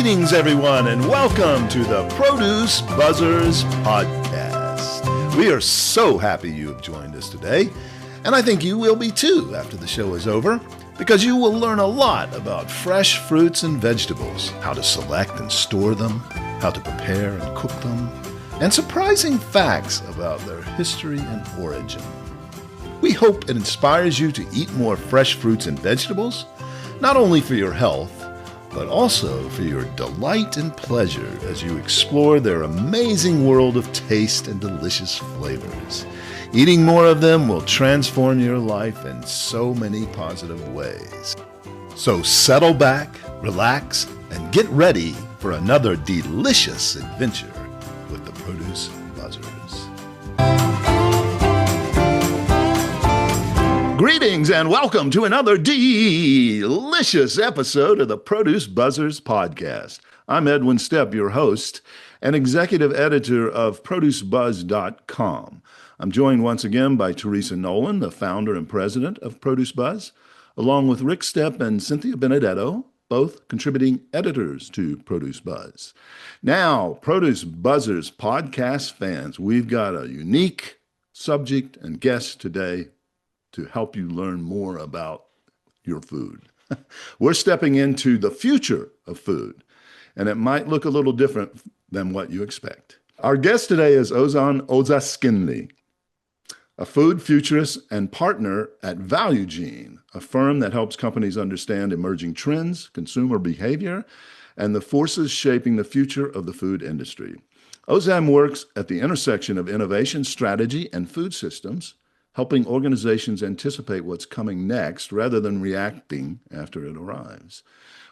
Greetings, everyone, and welcome to the Produce Buzzers podcast. We are so happy you have joined us today, and I think you will be too after the show is over, because you will learn a lot about fresh fruits and vegetables, how to select and store them, how to prepare and cook them, and surprising facts about their history and origin. We hope it inspires you to eat more fresh fruits and vegetables, not only for your health, but also for your delight and pleasure as you explore their amazing world of taste and delicious flavors. Eating more of them will transform your life in so many positive ways. So settle back, relax, and get ready for another delicious adventure with the Produce Buzzers. Greetings and welcome to another delicious episode of the Produce Buzzers podcast. I'm Edwin Stepp, your host and executive editor of ProduceBuzz.com. I'm joined once again by Teresa Nolan, the founder and president of Produce Buzz, along with Rick Stepp and Cynthia Benedetto, both contributing editors to Produce Buzz. Now, Produce Buzzers podcast fans, we've got a unique subject and guest today to help you learn more about your food. We're stepping into the future of food, and it might look a little different than what you expect. Our guest today is Ozaskinli, a food futurist and partner at ValueGene, a firm that helps companies understand emerging trends, consumer behavior, and the forces shaping the future of the food industry. Ozan works at the intersection of innovation, strategy, and food systems, helping organizations anticipate what's coming next rather than reacting after it arrives.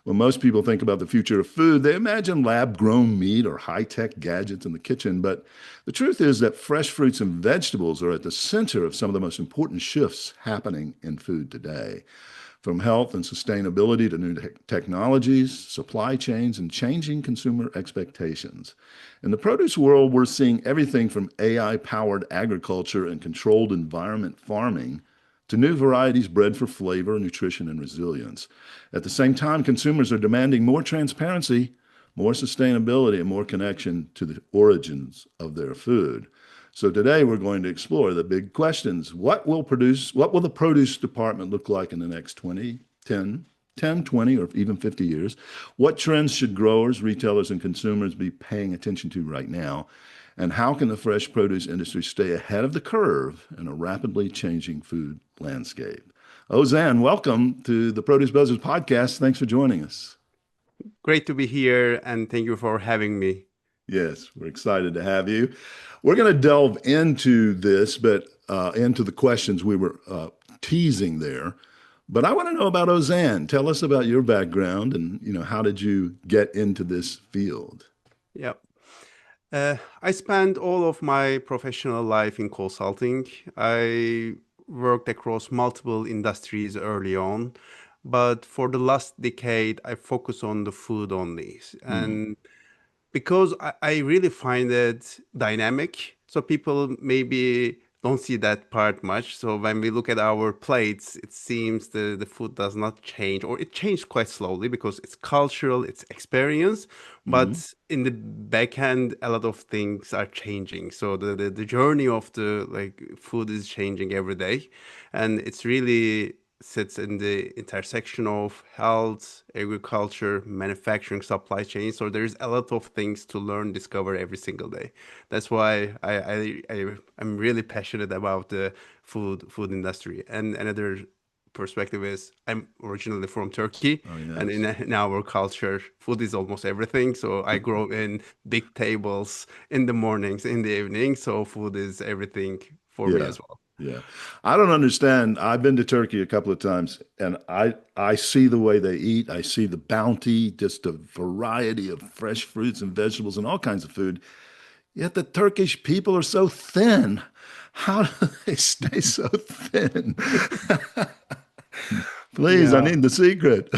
When most people think about the future of food, they imagine lab-grown meat or high-tech gadgets in the kitchen, but the truth is that fresh fruits and vegetables are at the center of some of the most important shifts happening in food today. From health and sustainability to new technologies, supply chains, and changing consumer expectations. In the produce world, we're seeing everything from AI-powered agriculture and controlled environment farming to new varieties bred for flavor, nutrition, and resilience. At the same time, consumers are demanding more transparency, more sustainability, and more connection to the origins of their food. So today we're going to explore the big questions. What will the produce department look like in the next 20, 20, or even 50 years? What trends should growers, retailers, and consumers be paying attention to right now? And how can the fresh produce industry stay ahead of the curve in a rapidly changing food landscape? Ozan, welcome to the Produce Buzzers podcast. Thanks for joining us. Great to be here, and thank you for having me. Yes, we're excited to have you. We're going to delve into this, but into the questions we were teasing there. But I want to know about Ozan. Tell us about your background and, how did you get into this field? Yeah. I spent all of my professional life in consulting. I worked across multiple industries early on, but for the last decade, I focus on the food only. And because I really find it dynamic. So people maybe don't see that part much. So when we look at our plates, it seems the food does not change, or it changed quite slowly because it's cultural, it's experience. But in the back end, a lot of things are changing. So the journey of the food is changing every day. And it's really sits in the intersection of health, agriculture, manufacturing, supply chain. So there's a lot of things to learn, discover every single day. That's why I'm really passionate about the food industry. And another perspective is I'm originally from Turkey, and in our culture, food is almost everything. So I grow in big tables in the mornings, in the evening. So food is everything for me as well. Yeah. I don't understand. I've been to Turkey a couple of times, and I see the way they eat. I see the bounty, just a variety of fresh fruits and vegetables and all kinds of food. Yet the Turkish people are so thin. How do they stay so thin? Please, I need the secret.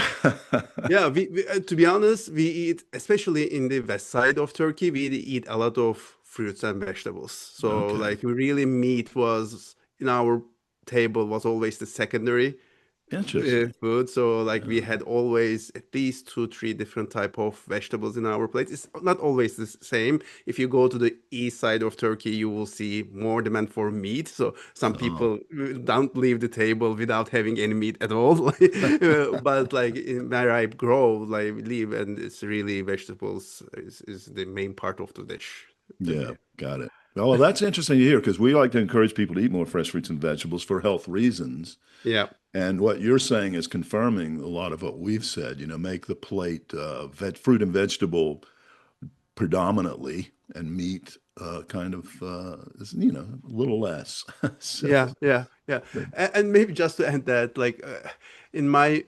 Yeah, to be honest, we eat, especially in the west side of Turkey, we eat a lot of fruits and vegetables. So really meat was in our table was always the secondary Interesting. food. So like we Yeah. had always at least two, three different type of vegetables in our plates. It's not always the same. If you go to the east side of Turkey, you will see more demand for meat. So some Oh. people don't leave the table without having any meat at all. But like in where I grow, like live, and it's really vegetables is the main part of the dish that we Yeah, have. got it. Oh, well, that's interesting to hear because we like to encourage people to eat more fresh fruits and vegetables for health reasons. Yeah. And what you're saying is confirming a lot of what we've said, make the plate fruit and vegetable predominantly and meat kind of, a little less. Yeah, So, yeah, yeah. but, And maybe just to end that, like in my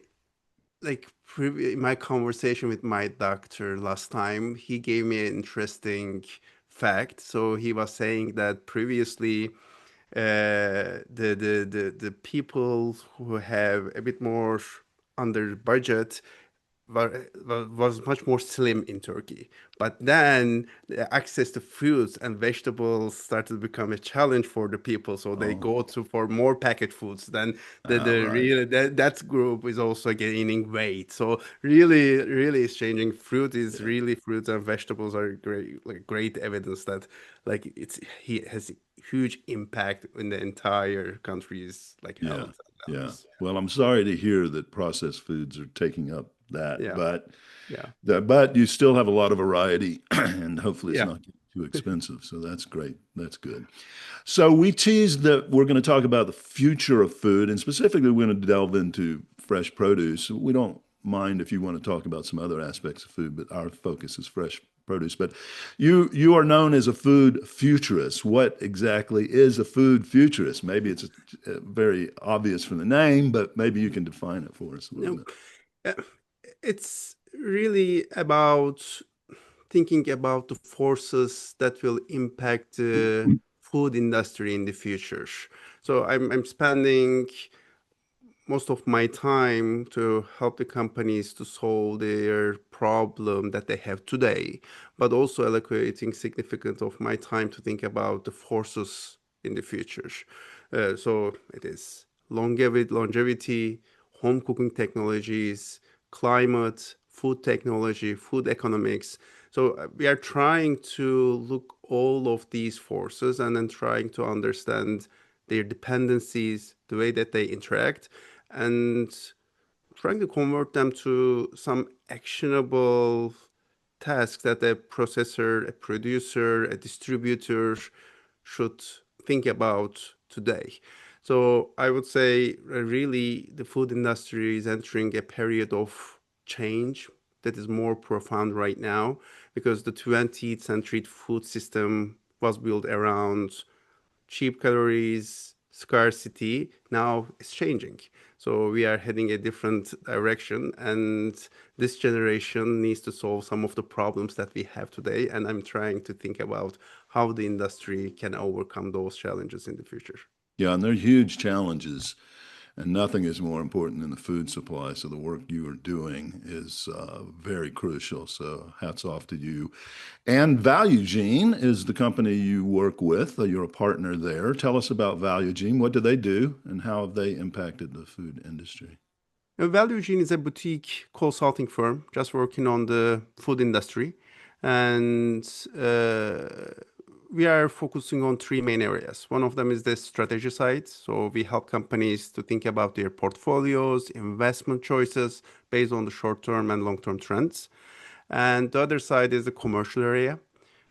in my conversation with my doctor last time, he gave me an interesting fact. So he was saying that previously, the people who have a bit more under budget was much more slim in Turkey. But then the access to fruits and vegetables started to become a challenge for the people. So they oh, go to for more packet foods. Then the right. real that group is also gaining weight. So really is changing. Fruit is Yeah, really fruits and vegetables are great evidence that like he has huge impact in the entire country's like yeah, health and yeah. wellness. Well, I'm sorry to hear that processed foods are taking up that, Yeah, but yeah, but you still have a lot of variety, and hopefully it's yeah. not getting too expensive. So that's great. That's good. So we teased that we're going to talk about the future of food, and specifically, we're going to delve into fresh produce. We don't mind if you want to talk about some other aspects of food, but our focus is fresh produce. But you are known as a food futurist. What exactly is a food futurist? Maybe it's very obvious from the name, but maybe you can define it for us a little No, bit. uh, it's really about thinking about the forces that will impact the food industry in the future. So I'm spending most of my time to help the companies to solve their problem that they have today, but also allocating significant of my time to think about the forces in the future. So it is longevity, home cooking technologies, climate, food technology, food economics. So we are trying to look all of these forces and then trying to understand their dependencies, the way that they interact, and trying to convert them to some actionable tasks that a processor, a producer, a distributor should think about today. So I would say really the food industry is entering a period of change that is more profound right now because the 20th century food system was built around cheap calories, scarcity. Now it's changing. So we are heading a different direction, and this generation needs to solve some of the problems that we have today. And I'm trying to think about how the industry can overcome those challenges in the future. Yeah, and they're huge challenges, and nothing is more important than the food supply. So the work you are doing is very crucial. So hats off to you. And Value Gene is the company you work with. You're a partner there. Tell us about Value Gene. What do they do, and how have they impacted the food industry? Value Gene is a boutique consulting firm just working on the food industry. And we are focusing on three main areas. One of them is the strategy side. So we help companies to think about their portfolios, investment choices based on the short term and long term trends. And the other side is the commercial area.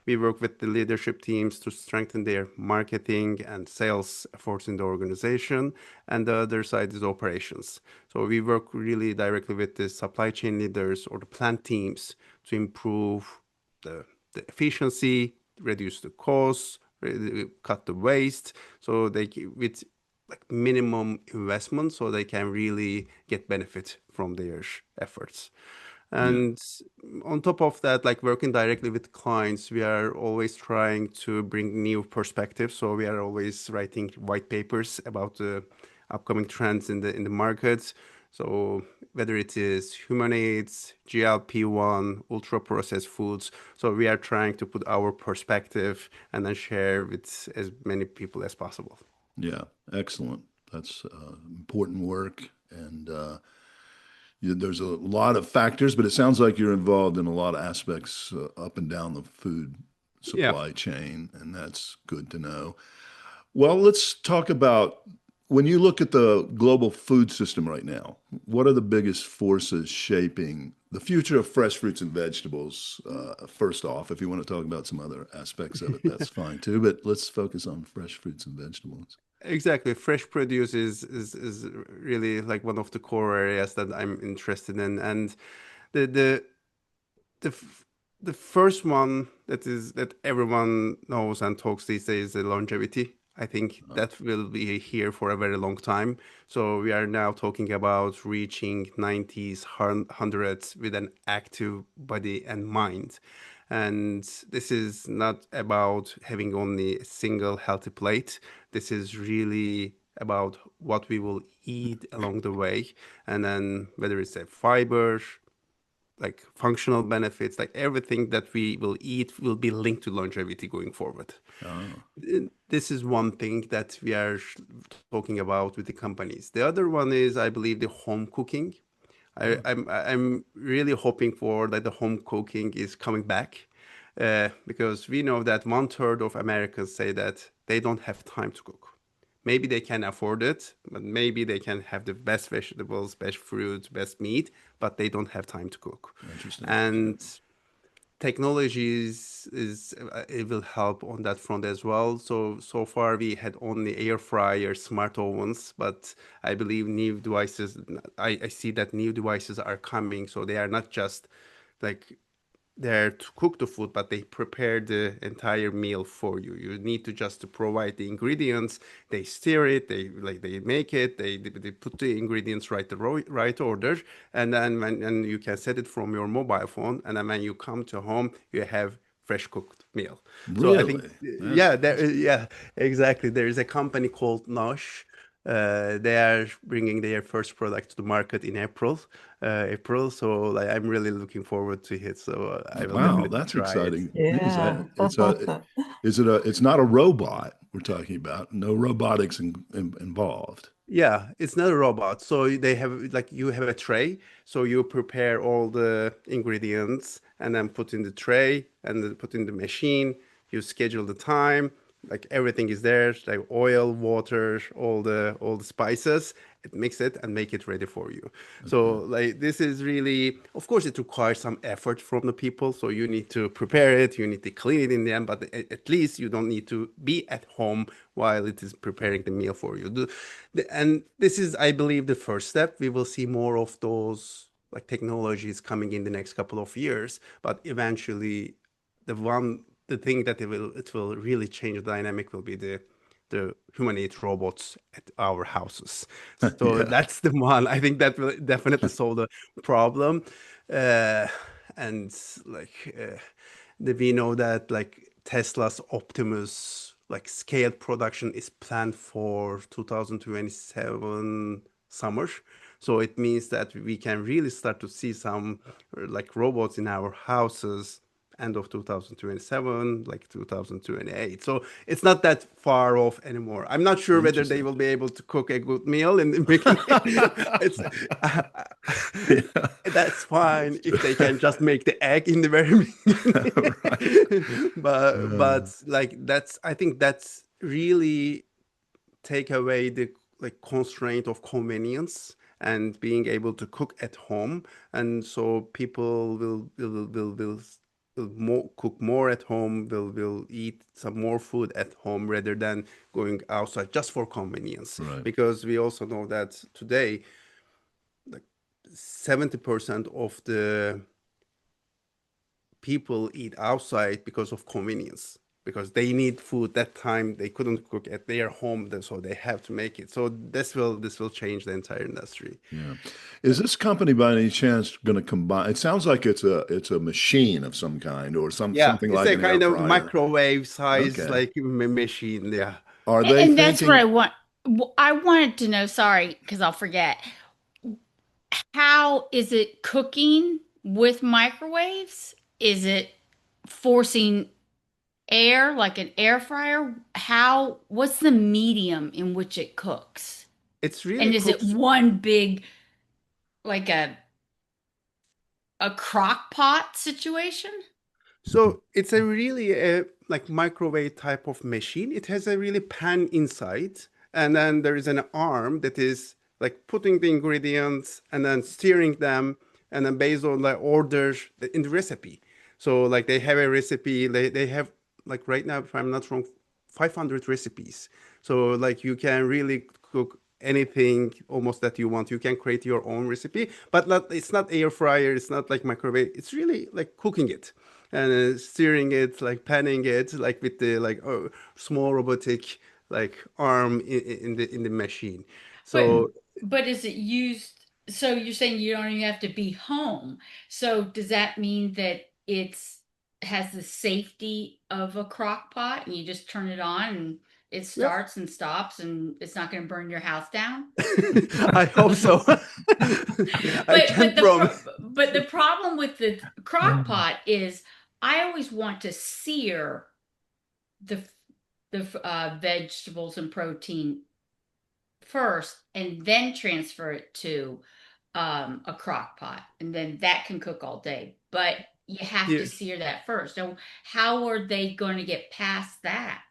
We work with the leadership teams to strengthen their marketing and sales efforts in the organization. And the other side is operations. So we work really directly with the supply chain leaders or the plant teams to improve the, the efficiency, reduce the costs, cut the waste. So with like minimum investment, so they can really get benefit from their efforts. Yeah. And on top of that, like working directly with clients, we are always trying to bring new perspectives. So we are always writing white papers about the upcoming trends in the markets. So whether it is humanoids, GLP-1, ultra processed foods. So we are trying to put our perspective and then share with as many people as possible. Yeah, excellent. That's important work, and and there's a lot of factors, but it sounds like you're involved in a lot of aspects up and down the food Yeah. supply chain, and that's good to know. Well, let's talk about when you look at the global food system right now, what are the biggest forces shaping the future of fresh fruits and vegetables? First off, if you want to talk about some other aspects of it, that's fine too, but let's focus on fresh fruits and vegetables. Exactly. Fresh produce is really like one of the core areas that I'm interested in. And the the the f- the first one that everyone knows and talks these days is the longevity. I think Uh, that will be here for a very long time. So we are now talking about reaching 90s, hundreds with an active body and mind. And this is not about having only a single healthy plate. This is really about what we will eat along the way. And then whether it's a fiber, like functional benefits, like everything that we will eat will be linked to longevity going forward. oh, This is one thing that we are talking about with the companies. The other one is, I believe, the home cooking. oh, I'm really hoping for that the home cooking is coming back, because we know that one third of Americans say that they don't have time to cook. Maybe they can afford it, but maybe they can have the best vegetables, best fruits, best meat, but they don't have time to cook. interesting. And technologies is it will help on that front as well. So far we had only air fryers, smart ovens, but I believe new devices. I see that new devices are coming, so they are not just like there to cook the food, but they prepare the entire meal for you. You need to just to provide the ingredients. They stir it, they make it, they put the ingredients right right order, and then and you can set it from your mobile phone, and then when you come to home, you have fresh cooked meal. So I think Really? yeah, That's yeah, exactly. There is a company called Nosh. They are bringing their first product to the market in April. So like, I'm really looking forward to it. So I will wow, definitely that's try it. exciting news. Yeah. That it's a is it a it's not a robot we're talking about. No robotics involved. Yeah, it's not a robot. So they have like you have a tray. So you prepare all the ingredients and then put in the tray and then put in the machine. You schedule the time. Like everything is there, like oil, water, all the spices. It mix it and make it ready for you. So Okay. like this is really, of course, it requires some effort from the people. So you need to prepare it, you need to clean it in the end, but at least you don't need to be at home while it is preparing the meal for you. And this is, I believe, the first step. We will see more of those like technologies coming in the next couple of years, but eventually the thing that it will really change the dynamic will be the humanoid robots at our houses. So Yeah. that's the one. I think that will definitely solve the problem. Uh, and like we know that like Tesla's Optimus like scaled production is planned for 2027 summer. So it means that we can really start to see some like robots in our houses end of 2027, like 2028. So it's not that far off anymore. I'm not sure whether they Interesting. will be able to cook a good meal in the beginning. It's Yeah. that's fine That's if they true. can just make the egg in the very Right. beginning. But Uh, like that's I think that's really take away the like constraint of convenience and being able to cook at home, and so people will more cook more at home, will eat some more food at home rather than going outside just for convenience, right. because we also know that today like 70% of the people eat outside because of convenience, because they need food that time they couldn't cook at their home, so they have to make it. So this will change the entire industry. Yeah. Is this company by any chance going to combine? It sounds like it's a machine of some kind or Yeah, something it's like a an air kind of fryer. microwave size Okay. like machine. Yeah. Are they And that's what I thinking? want. I wanted to know, sorry, because I'll forget. How is it cooking with microwaves? Is it forcing air like an air fryer? What's the medium in which it cooks? It's really And is it cooks. one big? like a crock pot situation? So it's a really like microwave type of machine. It has a really pan inside, and then there is an arm that is like putting the ingredients and then steering them, and then based on the order in the recipe. So like they have a recipe, they have like right now, if I'm not wrong, 500 recipes. So like you can really cook anything almost that you want. You can create your own recipe, but not, it's not air fryer, it's not like microwave. It's really like cooking it and steering it, like panning it, like with the like small robotic like arm in the machine. But So but is it used? So you're saying you don't even have to be home. So does that mean that it's has the safety of a crock pot and you just turn it on and it yeah, starts and stops and it's not going to burn your house down? I hope so. I But can't promise. the problem with the crock pot is I always want to sear the vegetables and protein first and then transfer it to a crock pot, and then that can cook all day. But you have Yeah. to sear that first. So how are they going to get past that?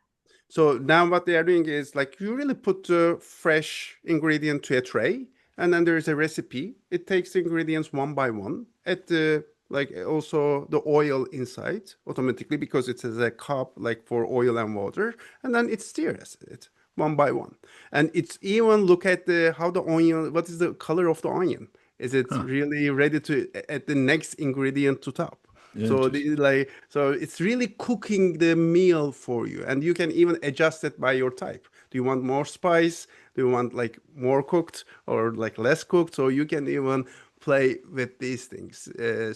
So now what they are doing is like you really put the fresh ingredient to a tray, and then there is a recipe. It takes the ingredients one by one. At the like also the oil inside automatically because it has a cup like for oil and water, and then it steers it one by one. And it's even look at the how the onion, what is the color of the onion? Is it Huh. really ready to add the next ingredient to top? So Interesting. like so it's really cooking the meal for you, and you can even adjust it by your type. Do you want more spice? Do you want like more cooked or like less cooked? So you can even play with these things.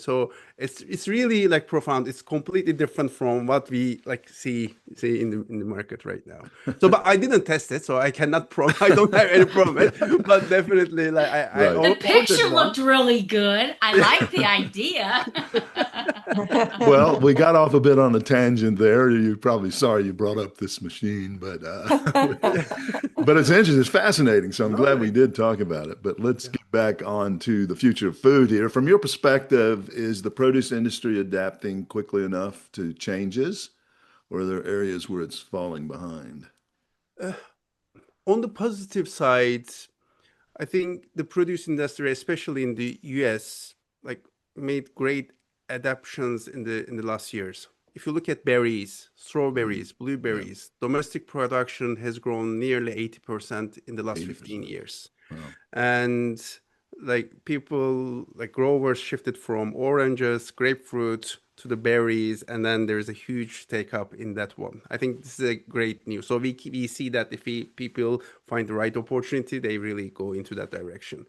So it's really like profound. It's completely different from what we like see in the market right now. So, but I didn't test it, so I cannot prom. I don't have any promise, but definitely like I Right. The ordered picture one. looked really good. I like the idea. Well, we got off a bit on a tangent there. You're probably sorry you brought up this machine, but but it's interesting. It's fascinating. So I'm No, glad we did talk about it. But let's yeah. get back on to the future of food here. From your perspective, is the produce industry adapting quickly enough to changes, or are there areas where it's falling behind? Uh, on the positive side, I think the produce industry, especially in the US, like made great adaptations in the last years. If you look at berries, Mhm. strawberries, Yeah, blueberries, domestic production has grown nearly 80% in the last 15 80%. years. Wow. And like people like growers shifted from oranges, grapefruit to the berries, and then there's a huge take up in that one. I think this is a great news. So we see that if people find the right opportunity, they really go into that direction.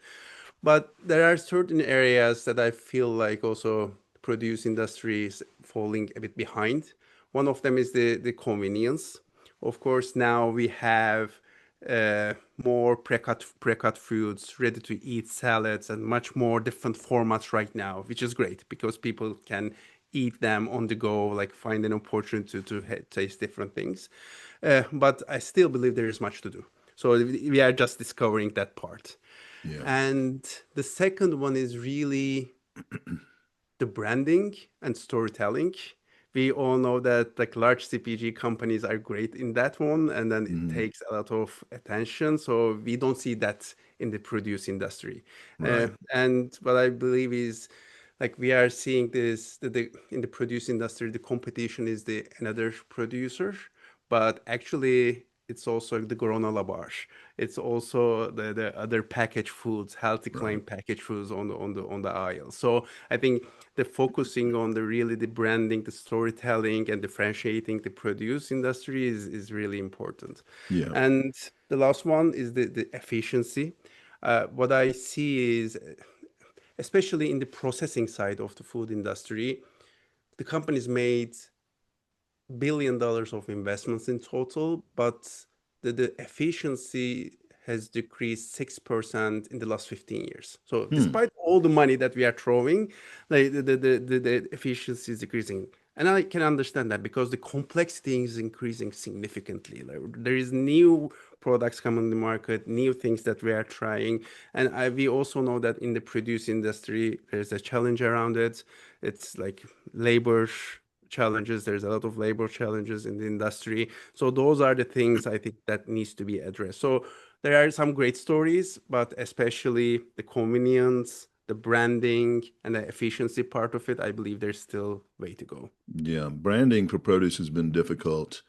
But there are certain areas that I feel like also produce industry is falling a bit behind. One of them is the convenience. Of course, now we have more precut foods, ready to eat salads, and much more different formats right now, which is great because people can eat them on the go, like find an opportunity to taste different things. But I still believe there is much to do. So we are just discovering that part. Yeah. And the second one is really the branding and storytelling. We all know that like large CPG companies are great in that one, and then it Mhm. takes a lot of attention. So we don't see that in the produce industry. Right. And what I believe is like we are seeing this in the produce industry, the competition is the another producer, but actually it's also the granola bars. It's also the other packaged foods, healthy Right. claim packaged foods on the aisle. So I think the focusing on the really the branding, the storytelling, and differentiating the produce industry is really important. Yeah. And the last one is the efficiency. What I see is, especially in the processing side of the food industry, the companies made $1 billion of investments in total, but the efficiency has decreased 6% in the last 15 years. So Hmm. despite all the money that we are throwing, like the efficiency is decreasing. And I can understand that because the complexity is increasing significantly. Like, there is new products come on the market, new things that we are trying. And we also know that in the produce industry, there's a challenge around it. It's like labor challenges. There's a lot of labor challenges in the industry. So those are the things I think that needs to be addressed. So there are some great stories, but especially the convenience, the branding, and the efficiency part of it, I believe there's still way to go. Yeah, branding for produce has been difficult.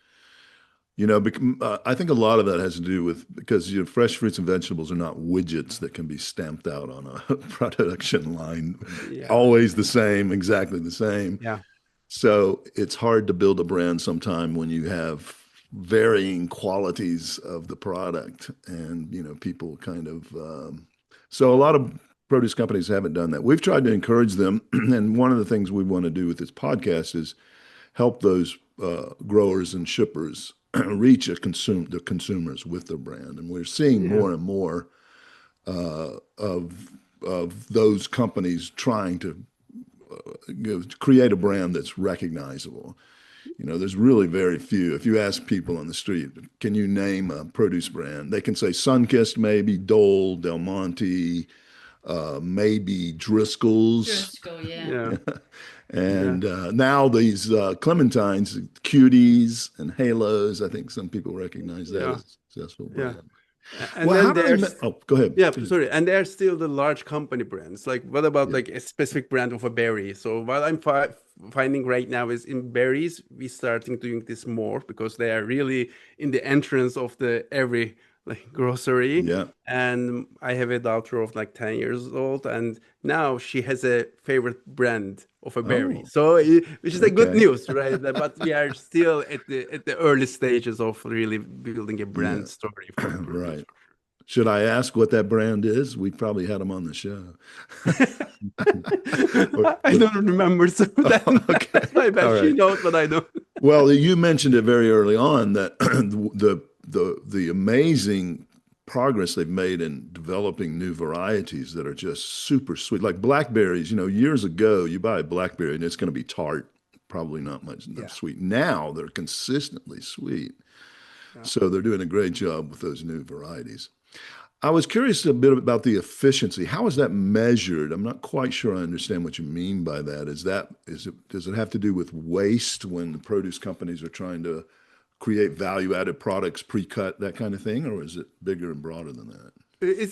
I think a lot of that has to do with because fresh fruits and vegetables are not widgets that can be stamped out on a production line, Yeah, always the same, exactly the same. yeah, So it's hard to build a brand sometime when you have varying qualities of the product, and people kind of. So a lot of produce companies haven't done that. We've tried to encourage them, and one of the things we want to do with this podcast is help those growers and shippers reach the consumers with their brand, and we're seeing yeah, more and more of those companies trying to create a brand that's recognizable. There's really very few. If you ask people on the street, can you name a produce brand? They can say Sunkist, maybe Dole, Del Monte, maybe Driscoll's. Driscoll, yeah. yeah, yeah, And now these clementines, cuties, and halos. I think some people recognize that yeah, as a successful yeah. brand. And Well, how then do they? there's Oh, go ahead. yeah, sorry, and they're still the large company brands. Like, what about Yeah. like a specific brand of a berry? So what I'm finding right now is in berries, we starting doing this more because they are really in the entrance of the every like grocery. Yeah. And I have a daughter of like 10 years old, and now she has a favorite brand of a berry. Oh, So, which is a good okay. news, right? But we are still at the early stages of really building a Yeah. brand story for the Right. producer. Should I ask what that brand is? We probably had them on the show. I don't remember, so Okay. that's my bad. All She right. knows, but I don't. Well, you mentioned it very early on that the amazing progress they've made in developing new varieties that are just super sweet. Like blackberries, years ago you buy a blackberry and it's going to be tart, probably not much Yeah, sweet. Now they're consistently sweet. yeah. So they're doing a great job with those new varieties. I was curious a bit about the efficiency. How is that measured? I'm not quite sure I understand what you mean by that. Does it have to do with waste when the produce companies are trying to create value-added products, pre-cut, that kind of thing, or is it bigger and broader than that?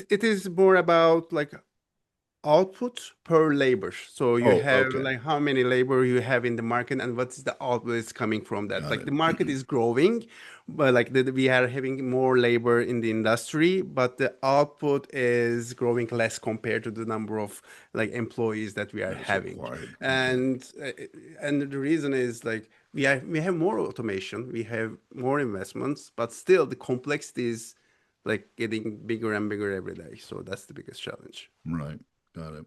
It is more about like output per labor. So you Oh, have okay. like how many labor you have in the market and what's the output is coming from that. Got Like it. the market is growing, but like we are having more labor in the industry, but the output is growing less compared to the number of like employees that we are That is having. required. Okay. And the reason is like we have more automation, we have more investments, but still the complexity is like getting bigger and bigger every day. So that's the biggest challenge. Right. Got it.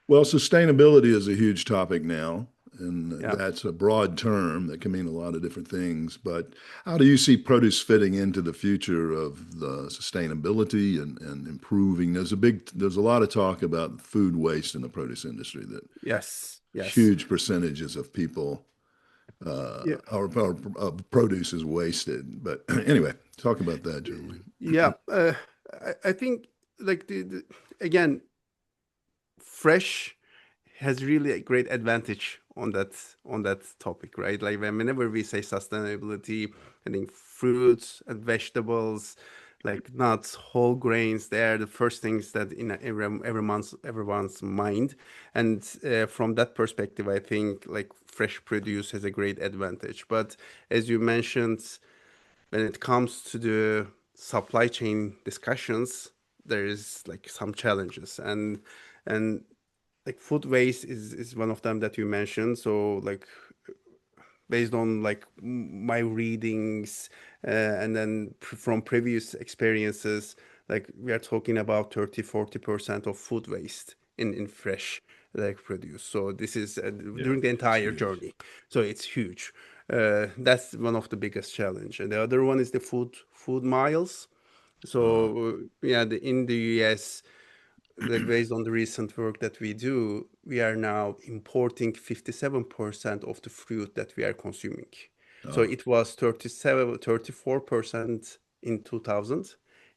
Well, sustainability is a huge topic now, and Yeah. that's a broad term that can mean a lot of different things. But how do you see produce fitting into the future of the sustainability and improving? There's a lot of talk about food waste in the produce industry that Yes. Yes. huge percentages of people Yeah. our produce is wasted. But anyway, talk about that generally. Yeah. I think like again, fresh has really a great advantage on that topic, right? Like whenever we say sustainability, I think fruits and vegetables, like nuts, whole grains, they're the first things that in everyone's mind. And from that perspective, I think like fresh produce has a great advantage. But as you mentioned, when it comes to the supply chain discussions, there is like some challenges and like food waste is one of them that you mentioned. So like based on like my readings and then from previous experiences, like we are talking about 30-40% of food waste in fresh like produce. So this is Yeah, during the it's entire huge. journey. So it's huge. That's one of the biggest challenge. And the other one is the food miles. Uh, So yeah, in the US, like based on the recent work that we do, we are now importing 57% of the fruit that we are consuming. So uh, it was 34% in 2000.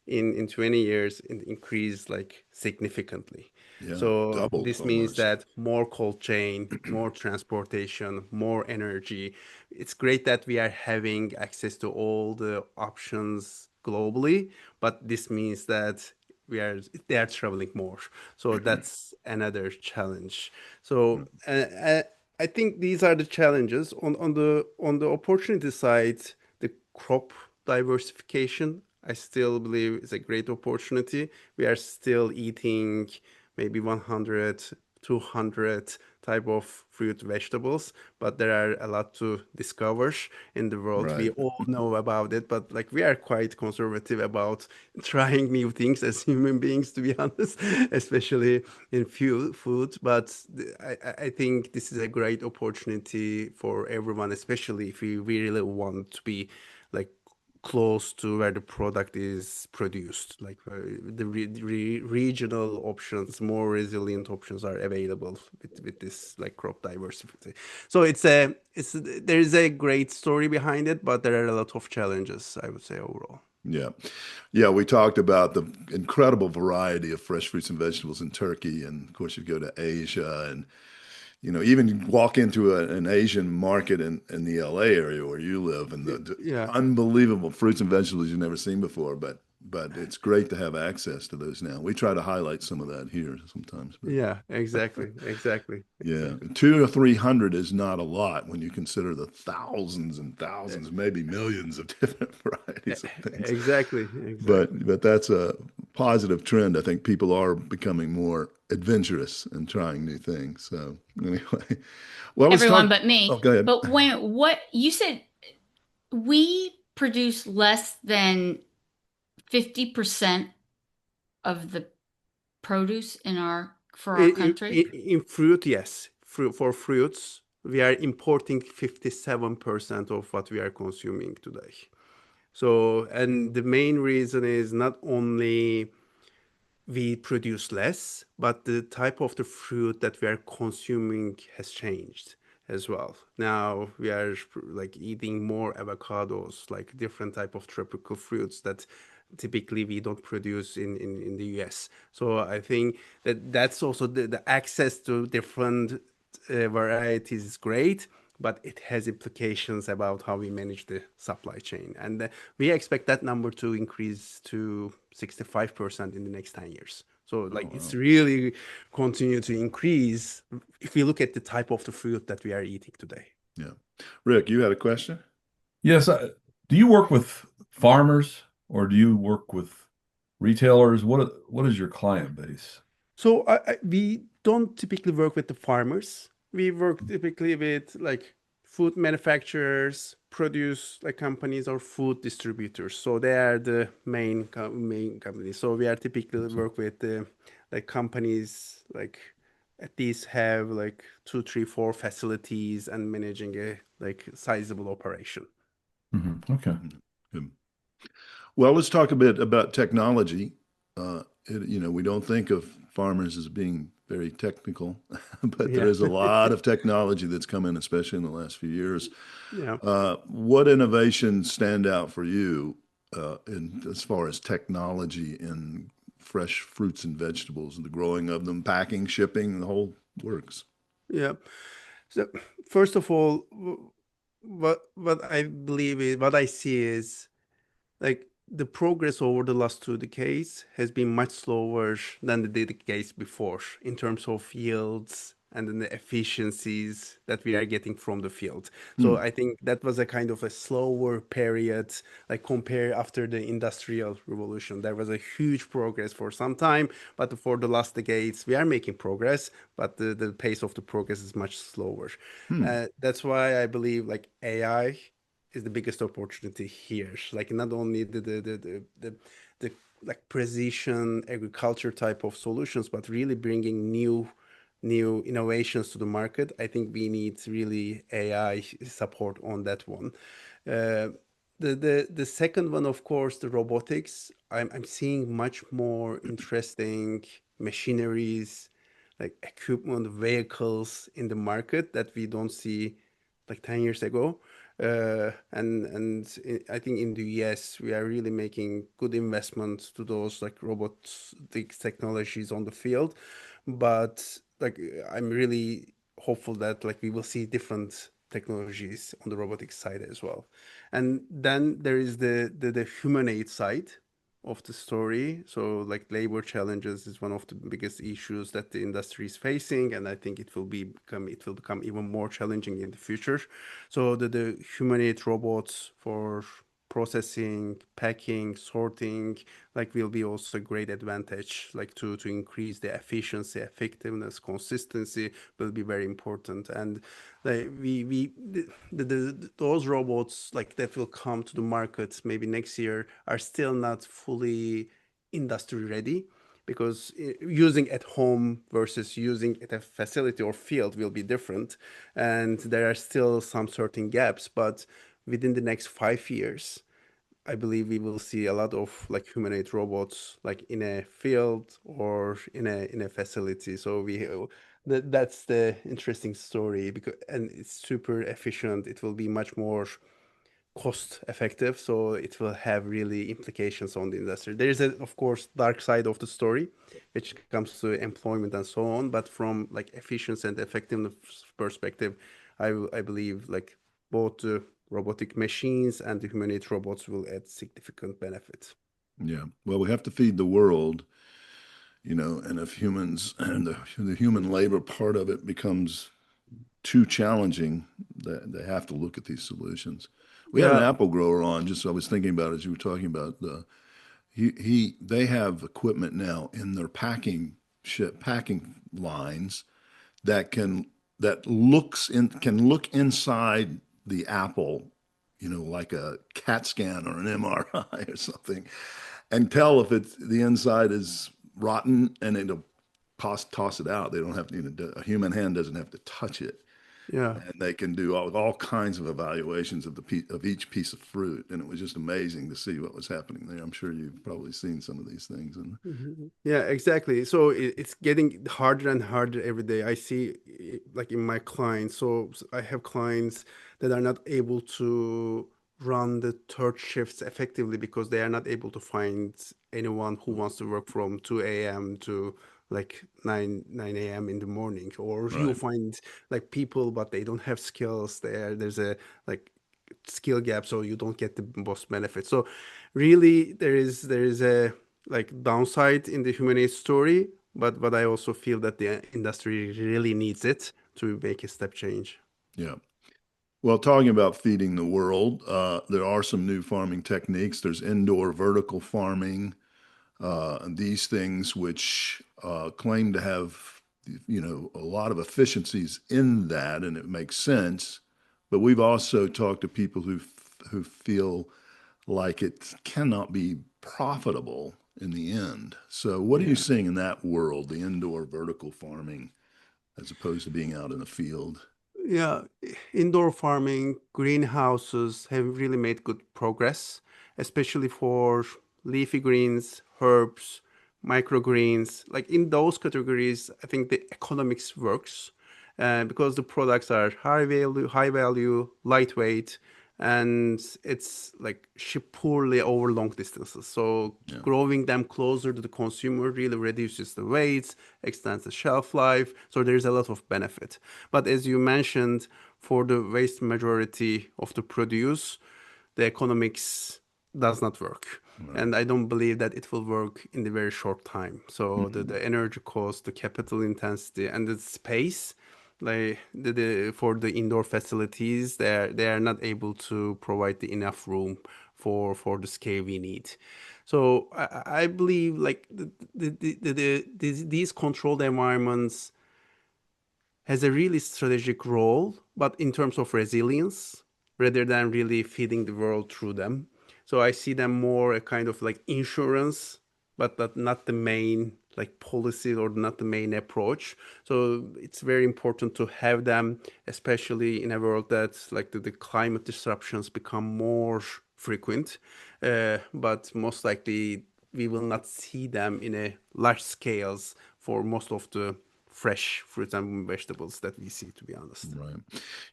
In 20 years, it increased like significantly. Yeah, So doubled this means almost. that more cold chain, more transportation, more energy. It's great that we are having access to all the options globally, but this means that we are they are traveling more. So that's another challenge. So I think these are the challenges. On the opportunity side, the crop diversification, I still believe is a great opportunity. We are still eating maybe 100, 200 type of fruit, vegetables, but there are a lot to discover in the world. We Right. all know about it, but like we are quite conservative about trying new things as human beings, to be honest, especially in food. But I think this is a great opportunity for everyone, especially if we really want to be like close to where the product is produced. Like the regional options, more resilient options are available with this like crop diversity. So there is a great story behind it, but there are a lot of challenges, I would say, overall. Yeah. Yeah, we talked about the incredible variety of fresh fruits and vegetables in Turkey. And of course, you go to Asia and, even walk into an Asian market in the LA area where you live and the Yeah. unbelievable fruits and vegetables you've never seen before. But it's great to have access to those now. We try to highlight some of that here sometimes. But Yeah, exactly, exactly, yeah, exactly. 200 or 300 is not a lot when you consider the thousands and thousands, maybe millions of different varieties of things. Exactly, exactly. But that's a positive trend. I think people are becoming more adventurous and trying new things. So anyway, well, let's Everyone talk. but me. Oh, go ahead. But what you said, we produce less than 50% of the produce for our country. In fruit, yes. For fruits, we are importing 57% of what we are consuming today. So, and the main reason is not only we produce less, but the type of the fruit that we are consuming has changed as well. Now we are like eating more avocados, like different type of tropical fruits that typically we don't produce in the US. So I think that's also the access to different varieties is great, but it has implications about how we manage the supply chain. And we expect that number to increase to 65% in the next 10 years. So Oh, like it's wow. really continue to increase if we look at the type of the fruit that we are eating today. Yeah. Rick, you had a question? Yes. Do you work with farmers or do you work with retailers? What is your client base? So we don't typically work with the farmers. We work typically with like food manufacturers, produce like companies or food distributors. So they are the main companies. So we are typically So, work with like companies like at least have like two, three, four facilities and managing a like sizable operation. Okay. good. Well, let's talk a bit about technology. We don't think of farmers as being very technical, but there Yeah. is a lot of technology that's come in, especially in the last few years. Yeah. What innovations stand out for you as far as technology in fresh fruits and vegetables and the growing of them, packing, shipping, the whole works? Yeah. So first of all, what I believe is what I see is like the progress over the last 2 decades has been much slower than the decades before in terms of yields and then the efficiencies that we are getting from the field. So Hmm. I think that was a kind of a slower period, like compare after the industrial revolution. There was a huge progress for some time, but for the last decades, we are making progress, but the pace of the progress is much slower. Hmm. That's why I believe like AI is the biggest opportunity here. Like not only the like precision agriculture type of solutions, but really bringing new innovations to the market. I think we need really AI support on that one. Uh, the second one, of course, the robotics. I'm seeing much more interesting machineries, like equipment, vehicles in the market that we don't see like 10 years ago. I think in the US we are really making good investments to those like robotic technologies on the field, but like I'm really hopeful that like we will see different technologies on the robotic side as well. And then there is the humanoid side of the story. So like labor challenges is one of the biggest issues that the industry is facing, and I think it will become even more challenging in the future. So the humanoid robots for processing, packing, sorting, like will be also a great advantage, like to increase the efficiency, effectiveness, consistency will be very important. And like those robots like that will come to the market maybe next year are still not fully industry ready, because using at home versus using at a facility or field will be different, and there are still some certain gaps. But within the next 5 years, I believe we will see a lot of like humanoid robots like in a field or in a facility. So that's the interesting story, because and it's super efficient. It will be much more cost effective, so it will have really implications on the industry. There is a, of course, dark side of the story, which comes to employment and so on. But from like efficiency and effectiveness perspective, I believe like both the robotic machines and the humanoid robots will add significant benefits. Yeah. Well, we have to feed the world, and if humans and the human labor part of it becomes too challenging, they have to look at these solutions. We had an Yeah, apple grower on, just I was thinking about as you were talking about they have equipment now in their packing lines that can look inside the apple, like a CAT scan or an MRI or something, and tell if the inside is rotten, and it'll toss it out. They don't have to even a human hand doesn't have to touch it, yeah. and they can do all kinds of evaluations of each piece of fruit. And it was just amazing to see what was happening there. I'm sure you've probably seen some of these things. And Mhm. Yeah, exactly. So it's getting harder and harder every day. I see, like in my clients. So I have clients that are not able to run the third shifts effectively because they are not able to find anyone who wants to work from 2 a.m. to like 9 a.m. in the morning. Or you right, find like people, but they don't have skills there. There's a like skill gap, so you don't get the most benefit. So really there is a like downside in the humanist story, but I also feel that the industry really needs it to make a step change. yeah. Well, talking about feeding the world, there are some new farming techniques. There's indoor vertical farming, and these things which claim to have, a lot of efficiencies in that, and it makes sense. But we've also talked to people who feel like it cannot be profitable in the end. So, what are you Yeah. seeing in that world, the indoor vertical farming, as opposed to being out in the field? Yeah, indoor farming, greenhouses have really made good progress, especially for leafy greens, herbs, microgreens. Like in those categories, I think the economics works, because the products are high value, lightweight, and it's like shipped poorly over long distances. So Yeah, growing them closer to the consumer really reduces the weight, extends the shelf life. So there's a lot of benefit. But as you mentioned, for the vast majority of the produce, the economics does not work. right. And I don't believe that it will work in the very short time. So Mhm. the energy cost, the capital intensity, and the space, like for the indoor facilities, they are not able to provide the enough room for the scale we need. So I believe like these controlled environments has a really strategic role, but in terms of resilience, rather than really feeding the world through them. So I see them more a kind of like insurance, but not the main like policy or not the main approach. So it's very important to have them, especially in a world that's like the climate disruptions become more frequent. But most likely we will not see them in a large scales for most of the fresh fruits and vegetables that we see, to be honest. Right.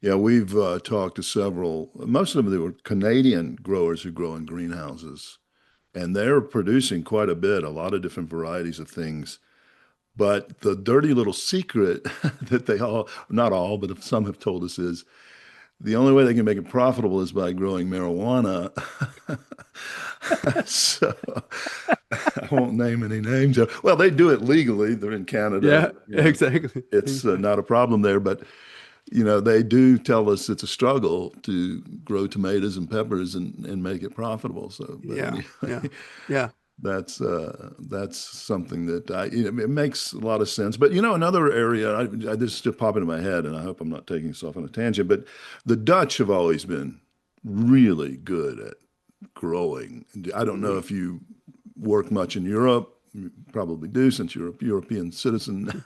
Yeah, we've talked to several, most of them they were Canadian growers who grow in greenhouses, and they're producing quite a bit, a lot of different varieties of things. But the dirty little secret that they all, not all, but some have told us is the only way they can make it profitable is by growing marijuana. So I won't name any names. Well, they do it legally. They're in Canada. Yeah, exactly. It's not a problem there, but they do tell us it's a struggle to grow tomatoes and peppers and make it profitable. So, but Yeah, yeah, anyway, yeah. that's something that it makes a lot of sense. But another area I just pop into my head, and I hope I'm not taking this off on a tangent, but the Dutch have always been really good at growing. I don't know if you work much in Europe. You probably do since you're a European citizen.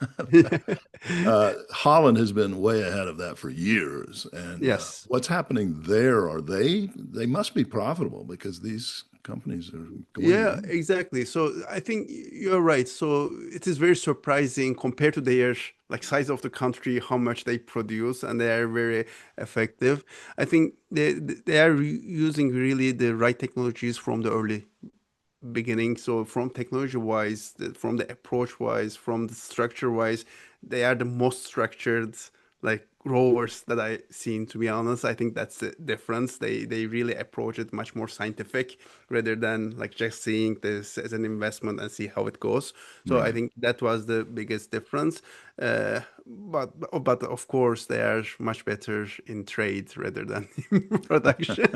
Holland has been way ahead of that for years. And Yes. what's happening there? They must be profitable because these companies are going Yeah, in. exactly. So I think you're right. So it is very surprising compared to their like size of the country, how much they produce, and they are very effective. I think they are using really the right technologies from the early beginning. So from technology wise, from the approach wise, from the structure wise, they are the most structured like growers that I seen, to be honest. I think that's the difference. They really approach it much more scientific rather than like just seeing this as an investment and see how it goes. So I Right. think that was the biggest difference. But of course they are much better in trade rather than in production.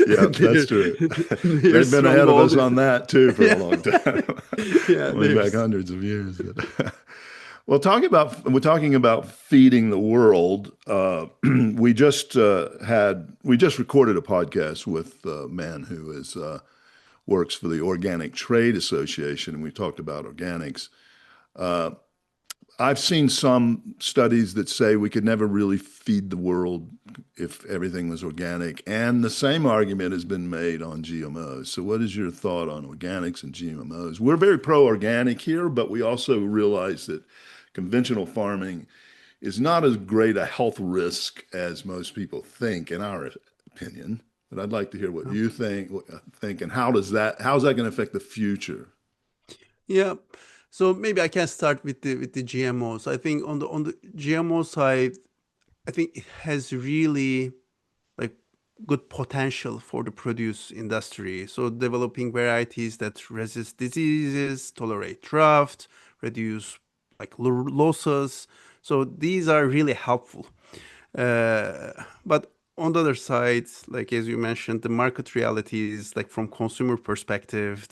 Yeah, that's They're, true. they're They've been ahead of us stronghold. on that too for a Yeah. long time, Yeah, going back hundreds of years. But well, we're talking about feeding the world. We just recorded a podcast with a man who works for the Organic Trade Association, and we talked about organics. Uh, I've seen some studies that say we could never really feed the world if everything was organic, and the same argument has been made on GMOs. So, what is your thought on organics and GMOs? We're very pro-organic here, but we also realize that conventional farming is not as great a health risk as most people think, in our opinion. But I'd like to hear what you think, and how's that going to affect the future? Yeah. So maybe I can start with the GMOs. I think on the GMO side, I think it has really like good potential for the produce industry. So developing varieties that resist diseases, tolerate drought, reduce like losses. So these are really helpful. But on the other side, like as you mentioned, the market reality is like from consumer perspective,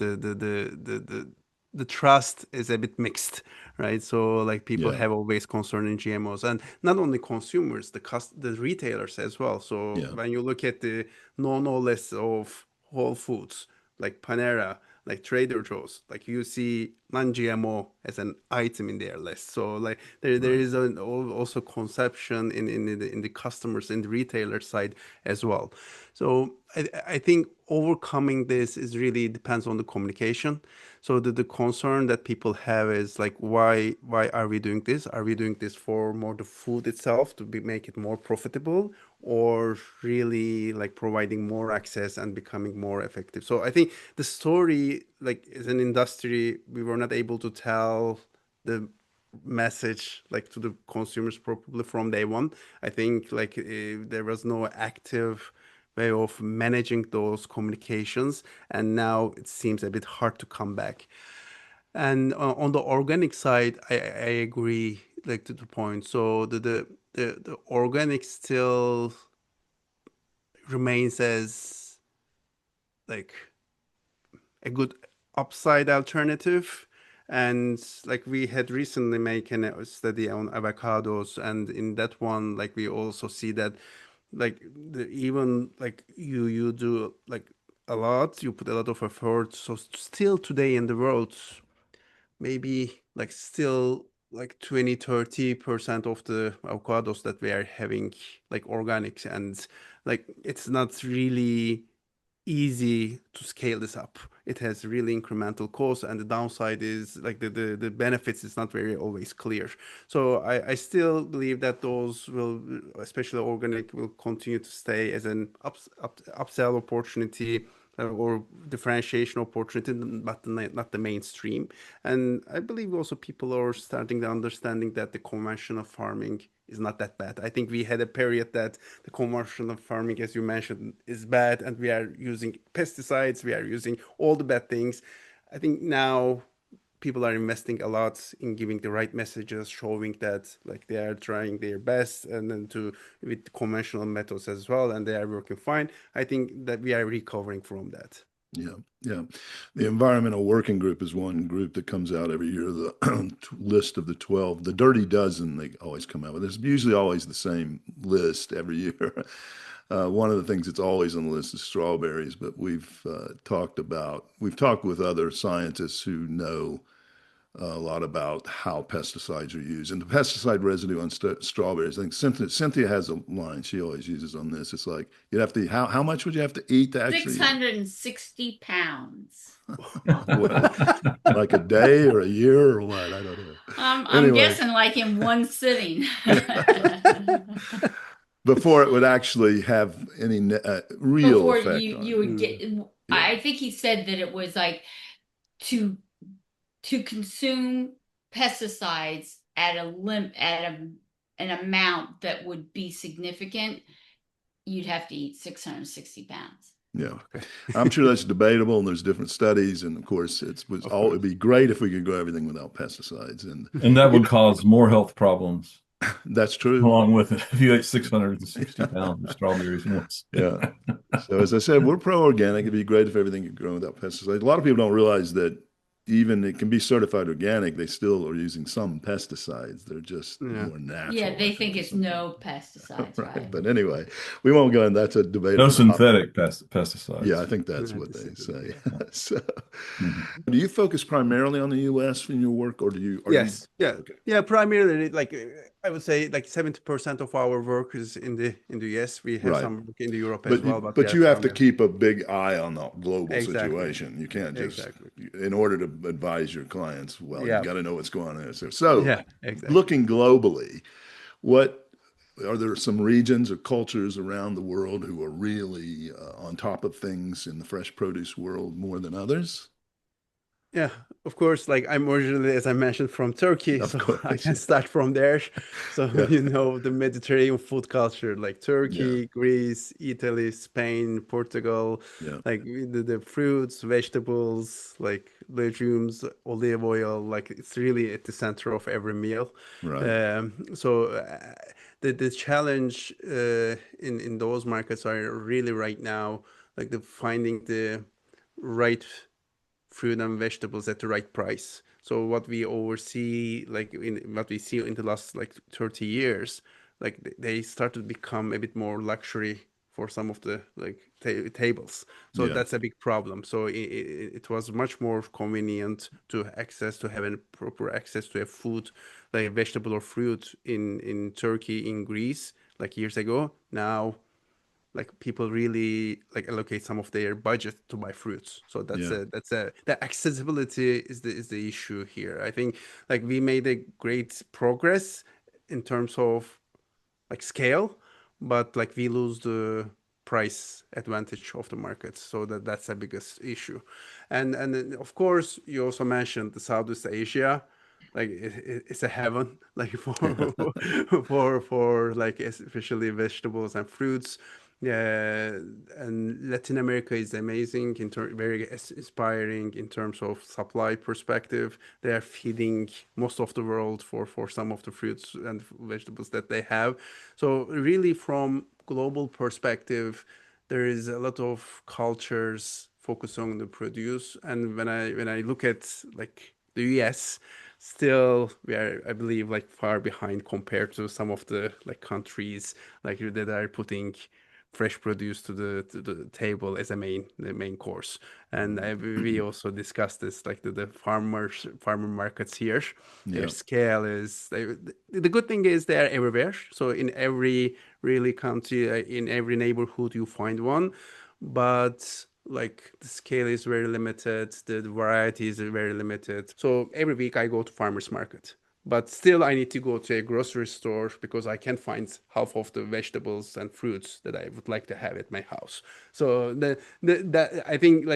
the trust is a bit mixed, right? So like people Yeah, have always concern in GMOs, and not only consumers, the retailers as well. So yeah, when you look at the no list of Whole Foods, like Panera, like Trader Joe's, like you see non-GMO as an item in their list. So like there right. is also conception in the customers in the retailer side as well. So I think overcoming this is really depends on the communication. So the concern that people have is like why are we doing this? Are we doing this for more the food itself to make it more profitable, or really like providing more access and becoming more effective? So I think the story, like as an industry, we were not able to tell the message like to the consumers probably from day one. I think like there was no active way of managing those communications, and now it seems a bit hard to come back. And on the organic side, I agree like to the point. So the organic still remains as like a good upside alternative. And like we had recently made a study on avocados, and in that one, like we also see that like even like you do like a lot, you put a lot of effort. So still today in the world, maybe like still like 20-30% of the avocados that we are having like organics, and like it's not really easy to scale this up. it has really incremental costs, and the downside is like the benefits is not very always clear. So I still believe that those will, especially organic, will continue to stay as an upsell opportunity or differentiation opportunity, but not the mainstream. And I believe also people are starting to understanding that the conventional farming is not that bad. I think we had a period that the conventional farming, as you mentioned, is bad, and we are using pesticides, we are using all the bad things. I think now people are investing a lot in giving the right messages, showing that like they are trying their best, and then to with conventional methods as well, and they are working fine. I think that we are recovering from that. Yeah, yeah. The Environmental Working Group is one group that comes out every year, the list of the 12, the Dirty Dozen, they always come out with. It's usually always the same list every year. One of the things that's always on the list is strawberries, but we've talked with other scientists who know a lot about how pesticides are used and the pesticide residue on strawberries. I think Cynthia has a line she always uses on this. It's like you'd have to, how much would you have to eat to actually 660 pounds. well, like a day or a year or what? I don't know. I'm Anyway. guessing like in one sitting. Before it would actually have any real Before effect you on would get, I think he said that it was like to consume pesticides at an amount that would be significant, you'd have to eat 660 pounds. Yeah, I'm sure that's debatable, and there's different studies, and of course, it'd be great if we could grow everything without pesticides, and that would cause more health problems. That's true. Along with it, if you ate 660 pounds of strawberries once. Yeah. So as I said, we're pro-organic. It'd be great if everything could grow without pesticides. A lot of people don't realize that even it can be certified organic, they still are using some pesticides. They're just more natural. Yeah, they think it's no pesticides, right? But anyway, we won't go in. That's a debate. No synthetic pesticides. Yeah, I think that's what they say. So, do you focus primarily on the U.S. in your work, or do you? Yes. Yeah. Primarily, like I would say, like 70% of our work is in the U.S. We have some work in the Europe as well. But you have to keep a big eye on the global situation. You can't just, in order to advise your clients, well, you got to know what's going on. So, looking globally, are there some regions or cultures around the world who are really on top of things in the fresh produce world more than others? Yeah, of course. Like I'm originally, as I mentioned, from Turkey, so I can start from there. So the Mediterranean food culture, like Turkey, Greece, Italy, Spain, Portugal, like the fruits, vegetables, like legumes, olive oil, like it's really at the center of every meal. Right. So the challenge in those markets are really right now, like finding the right fruit and vegetables at the right price. So what we oversee, like in what we see in the last like 30 years, like they started to become a bit more luxury for some of the like tables. So that's a big problem. So it was much more convenient to have a proper access to a food, like a vegetable or fruit in Turkey, in Greece, like years ago. Now, like people really like allocate some of their budget to buy fruits. So the accessibility is the issue here. I think like we made a great progress in terms of like scale, but like we lose the price advantage of the market. So that's the biggest issue. And then of course you also mentioned the Southeast Asia. Like it's a heaven, like for like especially vegetables and fruits. Yeah, and Latin America is amazing very inspiring in terms of supply perspective. They are feeding most of the world for some of the fruits and vegetables that they have. So really, from global perspective, there is a lot of cultures focused on the produce. And when I look at like the US, still we are, I believe, like far behind compared to some of the like countries like that are putting fresh produce to the table as the main course. And we also discussed this, like the farmer markets here. Their scale is the good thing is they are everywhere. So in every really country, in every neighborhood, you find one. But like the scale is very limited, the variety is very limited. So every week I go to farmers market. But still, I need to go to a grocery store because I can't find half of the vegetables and fruits that I would like to have at my house. So that I think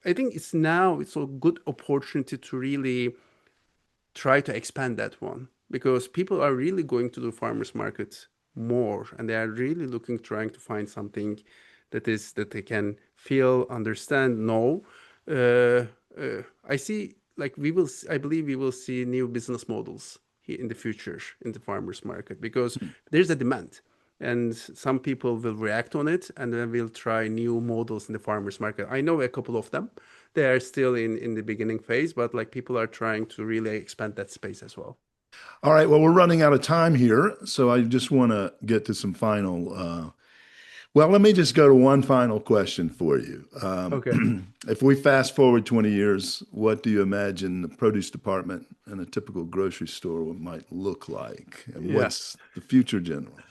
I think it's a good opportunity to really try to expand that one because people are really going to the farmers market more and they are really looking trying to find something that they can feel, understand, know. uh, I see like I believe we will see new business models in the future in the farmers market because there's a demand and some people will react on it and then we'll try new models in the farmers market. I know a couple of them. They are still in the beginning phase, but like people are trying to really expand that space as well. All right. Well, we're running out of time here, so I just want to get to some final. Well, let me just go to one final question for you. Okay. If we fast forward 20 years, what do you imagine the produce department in a typical grocery store might look like? And Yeah. what's the future general?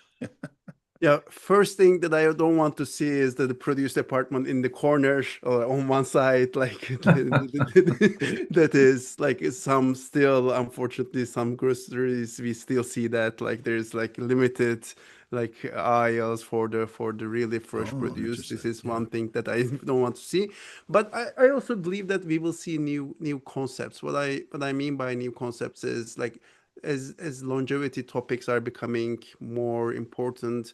Yeah, first thing that I don't want to see is that the produce department in the corner or on one side, like that is like some still, unfortunately, some groceries we still see that like there's like limited like aisles for the really fresh Oh, produce. This interesting. is Yeah. one thing that I don't want to see. But I also believe that we will see new concepts. What I mean by new concepts is like as longevity topics are becoming more important,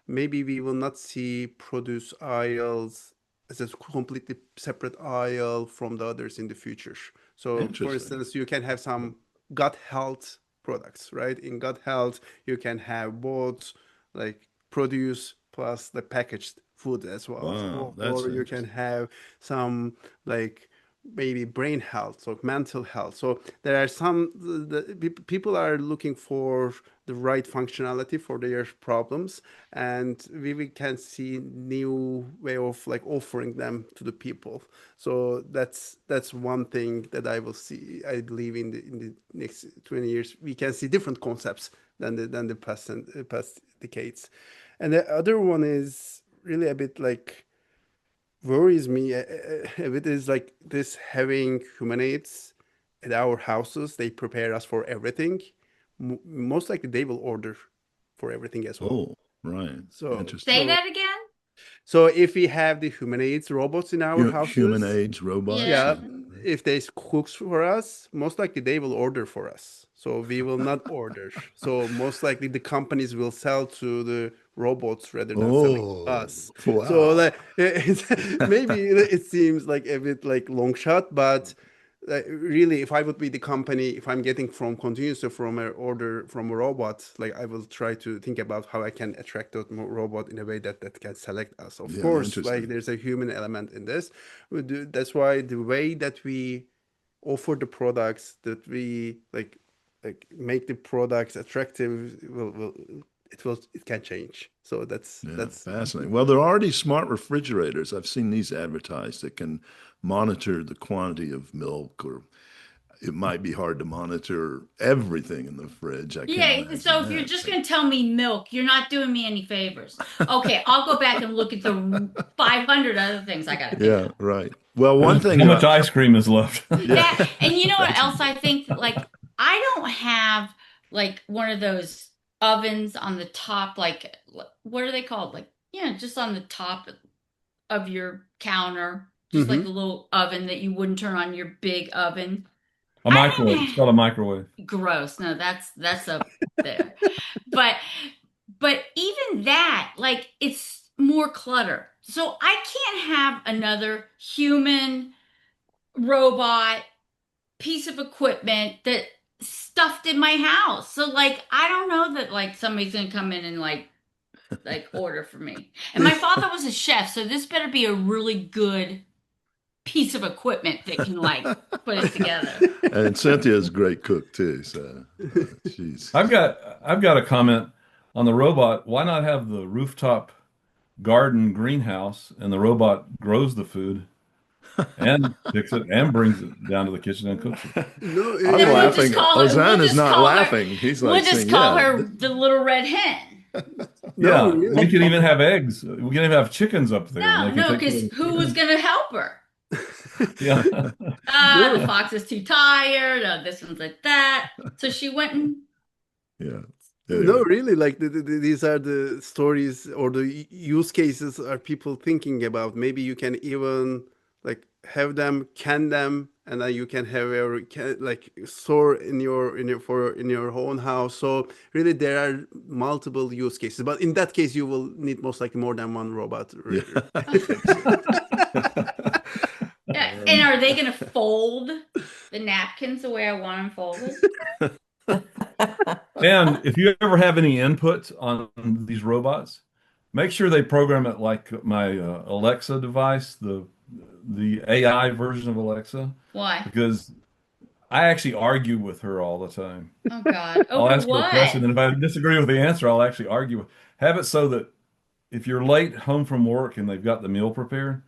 maybe we will not see produce aisles as a completely separate aisle from the others in the future. So, for Interesting. instance, you can have some gut health products, right? In gut health, you can have both like produce plus the packaged food as well. Wow, that's Or you can interesting. have some like maybe brain health or mental health. So there are some people are looking for the right functionality for their problems, and we can see new way of like offering them to the people. So that's one thing that I will see. I believe in the next 20 years we can see different concepts than the past decades. And the other one is really a bit like worries me a bit is like this having humanoids at our houses. They prepare us for everything. Most likely they will order for everything as well. Oh, right. So Interesting. Say so that again? so if we have the humanoids robots in our Human houses, age robots. Yeah. yeah, Yeah. if they cooks for us, most likely they will order for us. So we will not order. So most likely the companies will sell to the robots rather than selling to Oh, us. So wow. like maybe it seems like a bit like long shot, but really, if I would be the company, if I'm getting from continuously from an order from a robot, like I will try to think about how I can attract that robot in a way that can select us. Of Yeah, course, like interesting. there's a human element in this. That's why the way that we offer the products, that we like make the products attractive, it can change. So Yeah, that's fascinating. Well, there are already smart refrigerators. I've seen these advertised that can monitor the quantity of milk, or it might be hard to monitor everything in the fridge. I can't Yeah, imagine so if you're that. just going to tell me milk, you're not doing me any favors. Okay, I'll go back and look at the 500 other things I got to think Yeah, of. right. Well, one thing How much about, ice cream is left? yeah, That, and you know what that's else I important. think? Like, I don't have like one of those ovens on the top, like, what are they called? Like, just on the top of your counter, just like a hmm little oven that you wouldn't turn on your big oven. A I don't microwave. It's called a microwave. gross. No, that's up there. But even that, like it's more clutter. So I can't have another human robot piece of equipment that stuffed in my house. So like I don't know that like somebody's gonna come in and like order for me. And my father was a chef, so this better be a really good piece of equipment that can like put it together. And Cynthia's a great cook too. So, she's, I've got a comment on the robot. Why not have the rooftop garden greenhouse and the robot grows the food and picks it and brings it down to the kitchen and cooks it? No, I'm Then laughing. Ozan we'll is just not call her laughing. He's we'll like just saying, call yeah. her the little red hen. No, Yeah, really. we can even have eggs. We can even have chickens up there, and No, they can no, take because care of who was going to help her? Yeah. The fox is too tired. This one's like that. So she went and Yeah. No, really, like these are the stories or the use cases are people thinking about. Maybe you can even like have them, can them, and then you can have your like store in your own house. So really, there are multiple use cases. But in that case, you will need most likely more than one robot. Yeah. yeah. And are they going to fold the napkins the way I want them folded? And if you ever have any input on these robots, make sure they program it like my Alexa device, the AI version of Alexa, Why? because I actually argue with her all the time. Oh God. I'll Over ask her a what? question, and if I disagree with the answer, I'll actually argue. Have it so that if you're late home from work and they've got the meal prepared,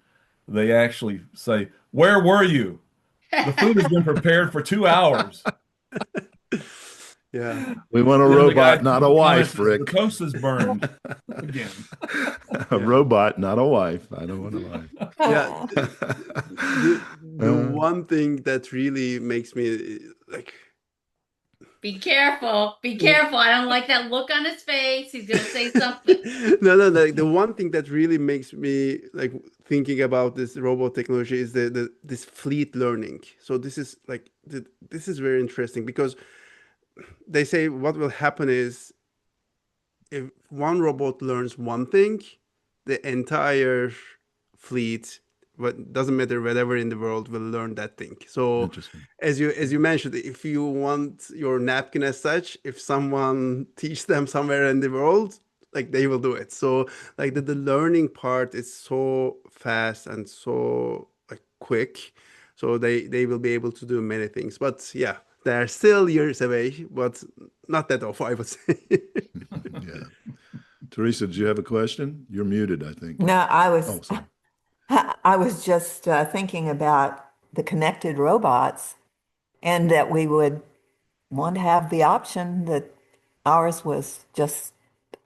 they actually say, "Where were you? The food has been prepared for 2 hours." Yeah. We want a And then the guy robot, not a comments, wife, "The Rick. toast is burned." Again. A Yeah. robot, not a wife. I don't want a wife. Yeah. The one thing that really makes me like Be careful. Be careful. I don't like that look on his face. He's going to say something. no, like the one thing that really makes me like thinking about this robot technology is this fleet learning. So this is like this is very interesting because they say what will happen is if one robot learns one thing, the entire fleet, what doesn't matter wherever in the world, will learn that thing. So Interesting. as you mentioned, if you want your napkin as such, if someone teach them somewhere in the world, like they will do it. So like the learning part is so fast and so like quick. So they will be able to do many things. But yeah, they're still years away, but not that off, I would say. Yeah. Teresa, did you have a question? You're muted, I think. No, Oh, sorry. I was just thinking about the connected robots and that we would want to have the option that ours was just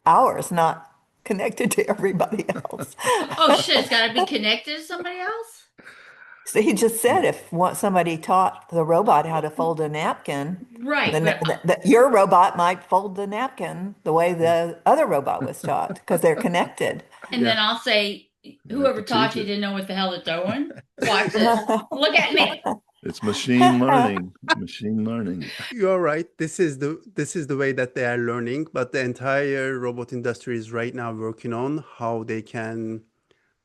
ours, not connected to everybody else. Oh shit, it's got to be connected to somebody else? So he just said if somebody taught the robot how to fold a napkin, Right, then but your robot might fold the napkin the way the other robot was taught because they're connected. and then I'll say, whoever to taught teach you it. didn't know what the hell they're doing. Watch this. Look at me. It's machine learning. Machine learning. You're right. This is the way that they are learning, but the entire robot industry is right now working on how they can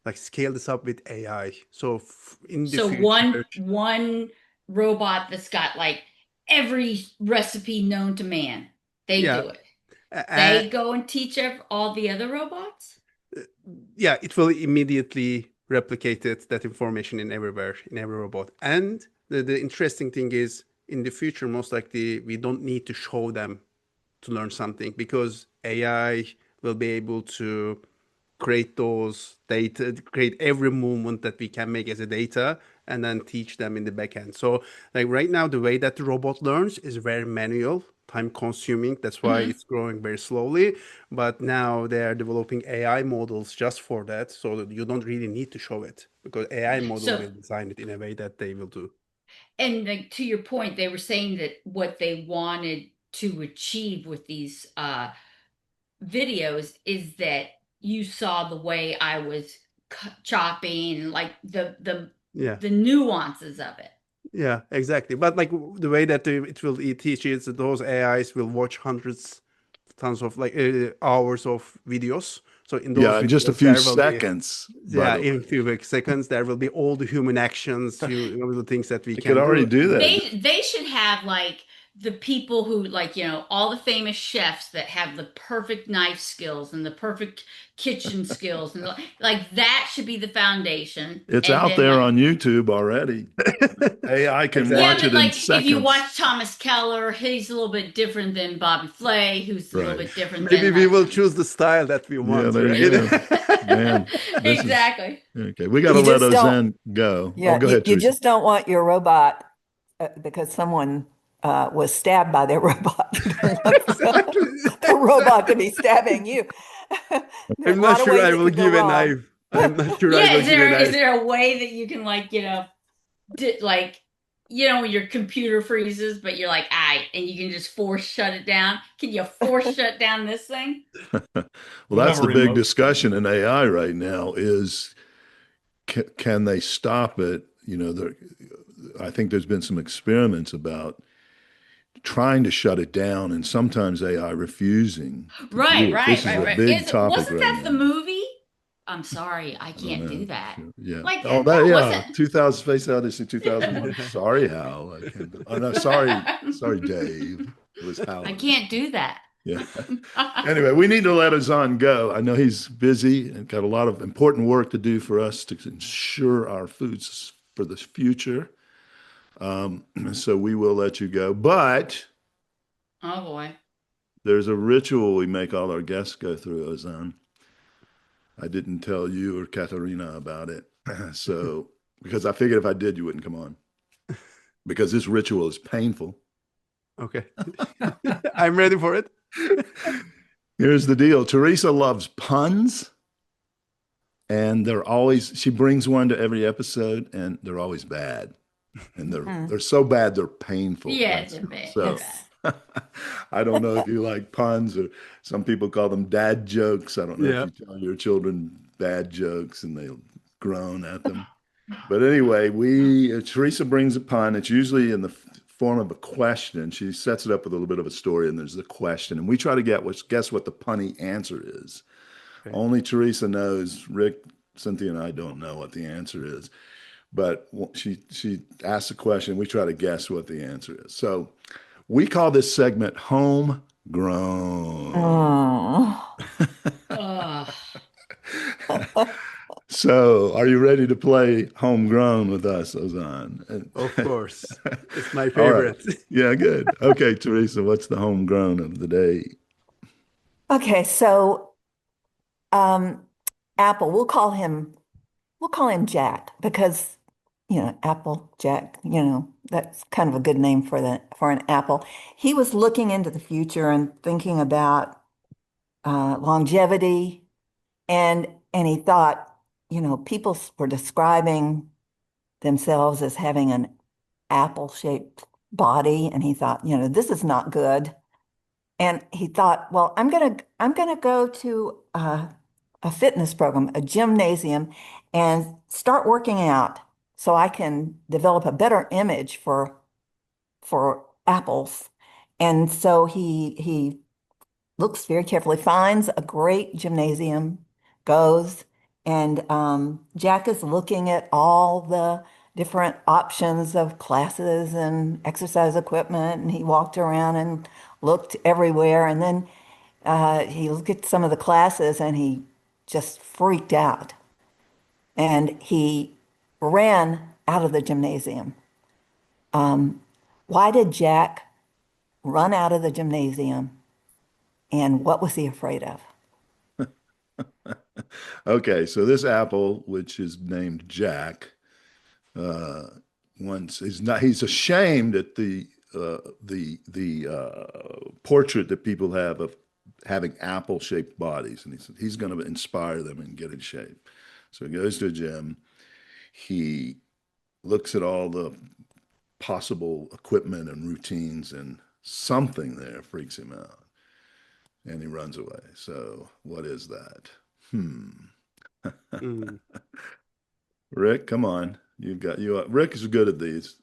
like scale this up with AI. So in the So future, one robot that's got like every recipe known to man, they yeah, do it. a- They go and teach all the other robots? yeah, it will immediately replicate that information in everywhere, in every robot. And the interesting thing is, in the future, most likely we don't need to show them to learn something because AI will be able to create those data, create every movement that we can make as a data, and then teach them in the backend. So, like right now, the way that the robot learns is very manual, time consuming. That's why it's growing very slowly. But now they are developing AI models just for that, so that you don't really need to show it because AI model So- will design it in a way that they will do. And like, to your point, they were saying that what they wanted to achieve with these videos is that you saw the way I was chopping, like the Yeah. the nuances of it. Yeah, exactly. But like the way that it will teach is that those AIs will watch hundreds, tons of like hours of videos. So in those Yeah, in just a videos, few there will be, seconds. yeah, by the in a way. few seconds, there will be all the human actions, the things that we They can could already do that. They should have like the people who like, all the famous chefs that have the perfect knife skills and the perfect kitchen skills and like that should be the foundation. It's And out then, there like, on YouTube already. AI can Exactly. yeah, watch but it in like seconds. if you watch Thomas Keller, he's a little bit different than Bobby Flay, who's a little Right. bit different Maybe than we like, will choose the style that we Yeah, want, there right? you go. Man, this is exactly. okay. We got to You let just don't- Ozan go. Yeah, Oh, go ahead, you Teresa. just don't want your robot because someone was stabbed by their robot. You don't want the robot to be stabbing you. There are I'm a not lot of sure ways I it will could go give a wrong. knife. I'm not sure I Yeah, will give a is knife. there a way that you can like, like, when your computer freezes, but you're like, and you can just force shut it down? Can you force shut down this thing? Well, We'll that's have a the big remote. discussion in AI right now is can they stop it? I think there's been some experiments about trying to shut it down and sometimes AI refusing to Right, do it. right, This is right, a right. big topic Wasn't right that the now. movie? I'm sorry, I I don't can't do know. that. Sure. Yeah. Like Oh, that yeah. wasn't. 2000 Space Odyssey 2001. Sorry, Hal. I can't. Oh, no. Sorry, Dave. It was Hal. I can't do that. Yeah. Anyway, we need to let Ozan go. I know he's busy and got a lot of important work to do for us to ensure our foods for the future. So we will let you go. But Oh boy. there's a ritual we make all our guests go through, Ozan. I didn't tell you or Katarina about it. So, because I figured if I did, you wouldn't come on. Because this ritual is painful. Okay. I'm ready for it. Here's the deal. Teresa loves puns, and she brings one to every episode, and they're always bad. And they're so bad they're painful. Yeah, it's a bit. So Yes. I don't know if you like puns, or some people call them dad jokes. I don't know if Yeah. you tell your children bad jokes and they groan at them. But anyway, Teresa brings a pun. It's usually in the form of a question. She sets it up with a little bit of a story, and there's the question, and we try to guess what the punny answer is. Okay. Only Teresa knows. Rick, Cynthia, and I don't know what the answer is. But she asks a question. We try to guess what the answer is. So we call this segment homegrown. Oh. Ugh. So, are you ready to play homegrown with us, Ozan? Of course. It's my All right. favorite. Yeah, good. Okay, Teresa, what's the homegrown of the day? Okay, so um, Apple, we'll call him Jack because, Apple Jack, that's kind of a good name for an apple. He was looking into the future and thinking about longevity, and he thought, people were describing themselves as having an apple-shaped body, and he thought, this is not good. And he thought, well, I'm gonna go to a fitness program, a gymnasium, and start working out so I can develop a better image for apples. And so he looks very carefully, finds a great gymnasium, goes, and Jack is looking at all the different options of classes and exercise equipment, and he walked around and looked everywhere, and then he looked at some of the classes and he just freaked out, and he ran out of the gymnasium. Why did Jack run out of the gymnasium, and what was he afraid of? Okay, so this apple, which is named Jack, uh, once he's ashamed at the portrait that people have of having apple-shaped bodies, and he's going to inspire them and get in shape. So he goes to a gym. He looks at all the possible equipment and routines, and something there freaks him out, and he runs away. So what is that? Mm. Rick, come on. You've got you. Rick is good at these.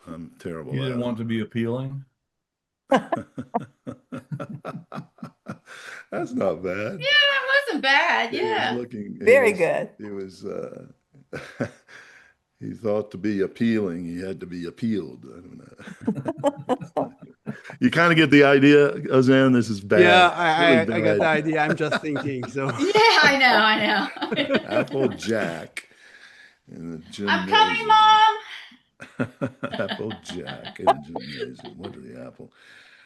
I'm terrible You at didn't want to be appealing. them. That's not bad. Yeah, that wasn't bad. He was Yeah. looking. Very good. He was. He thought to be appealing, he had to be appealed. I don't know. You kind of get the idea, Ozan. This is bad. Yeah, Really I got the bad. idea. I'm just thinking. So Yeah, I know. Apple Jack in the I'm gymnasium. coming, Mom. Apple Jack in the gymnasium. What are the apple?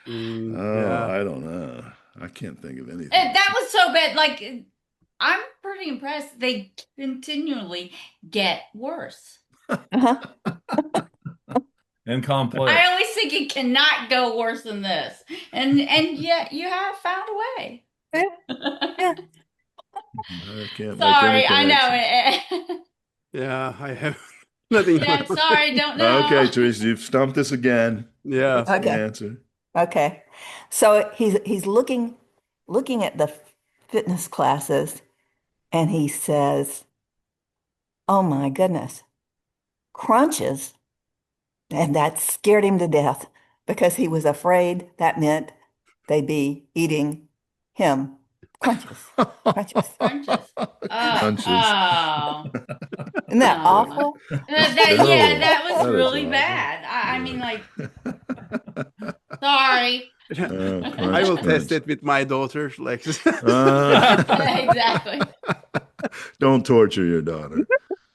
Oh, yeah. I don't know. I can't think of anything. And that was so bad. Like, I'm pretty impressed. They continually get worse. Uh-huh. And complex. I always think it cannot go worse than this, and yet you have found a way. Yeah. I can't make Sorry, any I connection. know. Yeah, I have nothing. Yeah, sorry, don't know. Okay, Teresa, you've stumped us again. Yeah. What's the Okay. answer? Okay. So he's looking at the fitness classes and he says, "Oh my goodness, crunches." And that scared him to death because he was afraid that meant they'd be eating him. Crunches. Crunches. Crunches. Oh, Crunches. oh. Isn't that Aw. awful? Yeah, that was That is really awful. bad. I mean, Yeah. like, sorry. I will Crunch. test it with my daughter. Like, Exactly. Don't torture your daughter,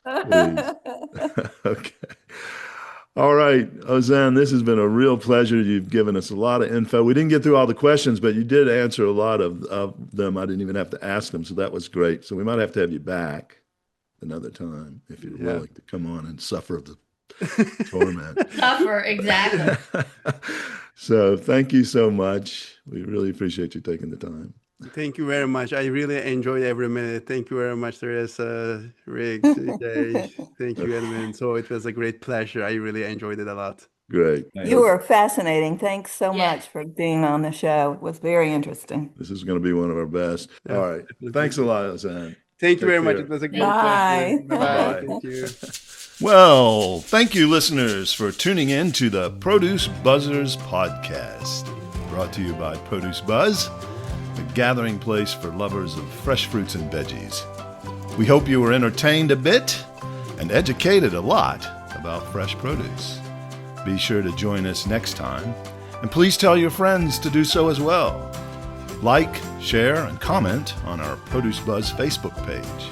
please. Okay. All right, Ozan, this has been a real pleasure. You've given us a lot of info. We didn't get through all the questions, but you did answer a lot of them. I didn't even have to ask them, so that was great. So we might have to have you back another time if you're Yeah. willing to come on and suffer the torment. Suffer, exactly. So thank you so much. We really appreciate you taking the time. thank you very much. I really enjoyed every minute. Thank you very much, Teresa, Rick, CJ. Thank you, Edwin. So it was a great pleasure. I really enjoyed it a lot. Great. You were fascinating. Thanks so Yeah. much for being on the show. It was very interesting. This is going to be one of our best. Yeah, All right. definitely. Thanks a lot, Ozan. Thank you Take very much. care. It was a great Bye. pleasure. Bye-bye. Bye. Thank you. Well, thank you, listeners, for tuning in to the Produce Buzzers podcast, brought to you by Produce Buzz, the gathering place for lovers of fresh fruits and veggies. We hope you were entertained a bit and educated a lot about fresh produce. Be sure to join us next time, and please tell your friends to do so as well. Like, share, and comment on our Produce Buzz Facebook page,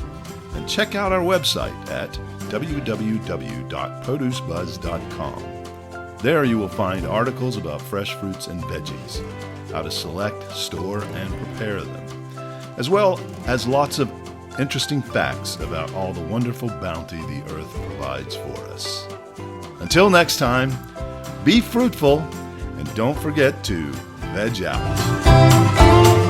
and check out our website at www.producebuzz.com. There you will find articles about fresh fruits and veggies, how to select, store, and prepare them, as well as lots of interesting facts about all the wonderful bounty the earth provides for us. Until next time, be fruitful and don't forget to veg out.